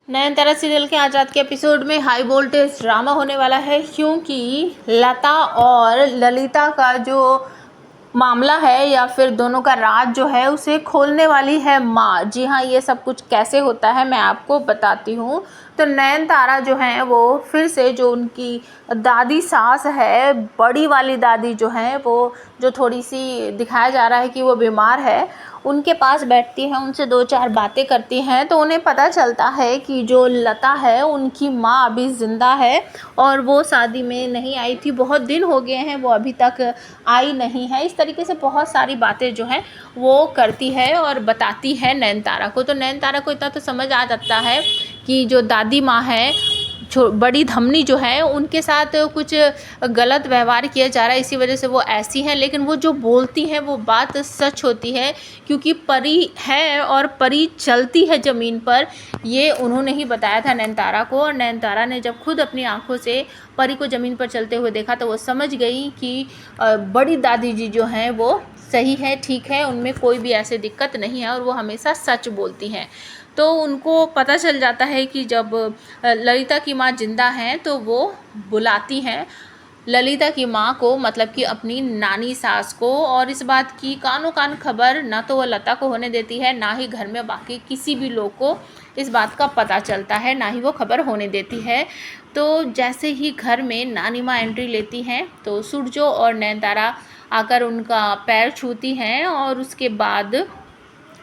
Nayantara serial के आज रात के एपिसोड में हाई वोल्टेज ड्रामा होने वाला है, क्योंकि लता और ललिता का जो मामला है या फिर दोनों का राज जो है उसे खोलने वाली है माँ। जी हाँ, ये सब कुछ कैसे होता है मैं आपको बताती हूँ। तो नयनतारा जो है वो फिर से जो उनकी दादी सास है, बड़ी वाली दादी जो है वो जो थोड़ी सी दिखाया जा रहा है कि वो बीमार है, उनके पास बैठती हैं, उनसे 2-4 बातें करती हैं। तो उन्हें पता चलता है कि जो लता है उनकी माँ अभी ज़िंदा है और वो शादी में नहीं आई थी, बहुत दिन हो गए हैं वो अभी तक आई नहीं है। इस तरीके से बहुत सारी बातें जो हैं वो करती है और बताती है नयनतारा को। तो नयनतारा को इतना तो समझ आ जाता है कि जो दादी माँ है, बड़ी धमनी जो है, उनके साथ कुछ गलत व्यवहार किया जा रहा है, इसी वजह से वो ऐसी हैं। लेकिन वो जो बोलती हैं वो बात सच होती है, क्योंकि परी है और परी चलती है ज़मीन पर, ये उन्होंने ही बताया था नयनतारा को। और नयनतारा ने जब खुद अपनी आंखों से परी को ज़मीन पर चलते हुए देखा तो वो समझ गई कि बड़ी दादी जी जो हैं वो सही है, ठीक है, उनमें कोई भी ऐसे दिक्कत नहीं है और वो हमेशा सच बोलती हैं। तो उनको पता चल जाता है कि जब ललिता की माँ जिंदा हैं तो वो बुलाती हैं ललिता की माँ को, मतलब कि अपनी नानी सास को। और इस बात की कानों कान खबर ना तो वो लता को होने देती है, ना ही घर में बाकी किसी भी लोग को इस बात का पता चलता है, ना ही वो खबर होने देती है। तो जैसे ही घर में नानी माँ एंट्री लेती हैं तो सूरजो और नयनतारा आकर उनका पैर छूती हैं और उसके बाद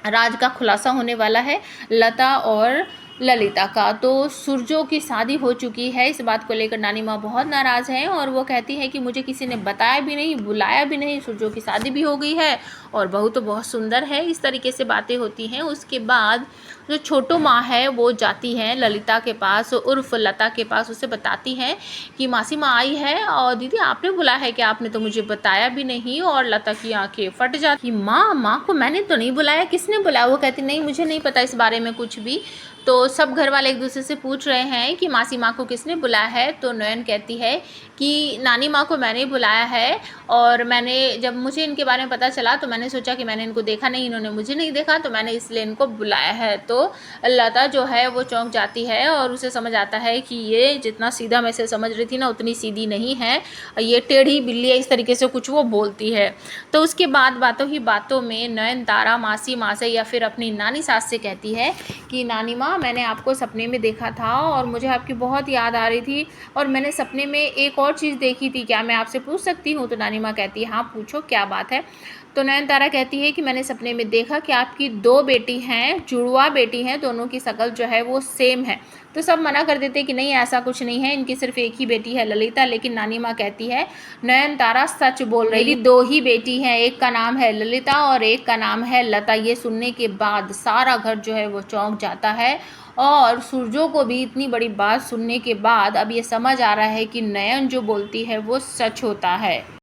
राज का खुलासा होने वाला है लता और ललिता का। तो सूरजो की शादी हो चुकी है, इस बात को लेकर नानी माँ बहुत नाराज़ हैं और वो कहती है कि मुझे किसी ने बताया भी नहीं, बुलाया भी नहीं, सूरजो की शादी भी हो गई है और बहू तो बहुत सुंदर है। इस तरीके से बातें होती हैं। उसके बाद जो छोटो माँ है वो जाती है ललिता के पास उर्फ लता के पास, उसे बताती हैं कि मासी माँ आई है और दीदी आपने बुलाया है कि आपने तो मुझे बताया भी नहीं। और लता की आंखें फट जाती, माँ को मैंने तो नहीं बुलाया, किसने बुलाया? वो कहती नहीं, मुझे नहीं पता इस बारे में कुछ भी। तो सब घर वाले एक दूसरे से पूछ रहे हैं कि मासी माँ को किसने बुलाया है। तो नयन कहती है कि नानी माँ को मैंने बुलाया है और मैंने जब मुझे इनके बारे में पता चला तो मैंने सोचा कि मैंने इनको देखा नहीं, इन्होंने मुझे नहीं देखा, तो मैंने इसलिए इनको बुलाया है। तो लता जो है वो चौंक जाती है और उसे समझ आता है कि ये जितना सीधा मैं इसे समझ रही थी ना उतनी सीधी नहीं है, ये टेढ़ी बिल्ली है, इस तरीके से कुछ वो बोलती है। तो उसके बाद बातों ही बातों में नयनतारा मासी माँ से या फिर अपनी नानी सास से कहती है कि नानी माँ, मैंने आपको सपने में देखा था और मुझे आपकी बहुत याद आ रही थी और मैंने सपने में एक और चीज़ देखी थी, क्या मैं आपसे पूछ सकती हूँ? तो नानी माँ कहती है हाँ पूछो, क्या बात है? तो नयनतारा कहती है कि मैंने सपने में देखा कि आपकी 2 बेटी हैं, जुड़वा बेटी हैं, दोनों की शक्ल जो है वो सेम है। तो सब मना कर देते कि नहीं ऐसा कुछ नहीं है, इनकी सिर्फ एक ही बेटी है ललिता। लेकिन नानी माँ कहती है नयनतारा सच बोल रही, मेरी 2 ही बेटी हैं, एक का नाम है ललिता और एक का नाम है लता। ये सुनने के बाद सारा घर जो है वो चौंक जाता है और सूरजो को भी इतनी बड़ी बात सुनने के बाद अब ये समझ आ रहा है कि नयन जो बोलती है वो सच होता है।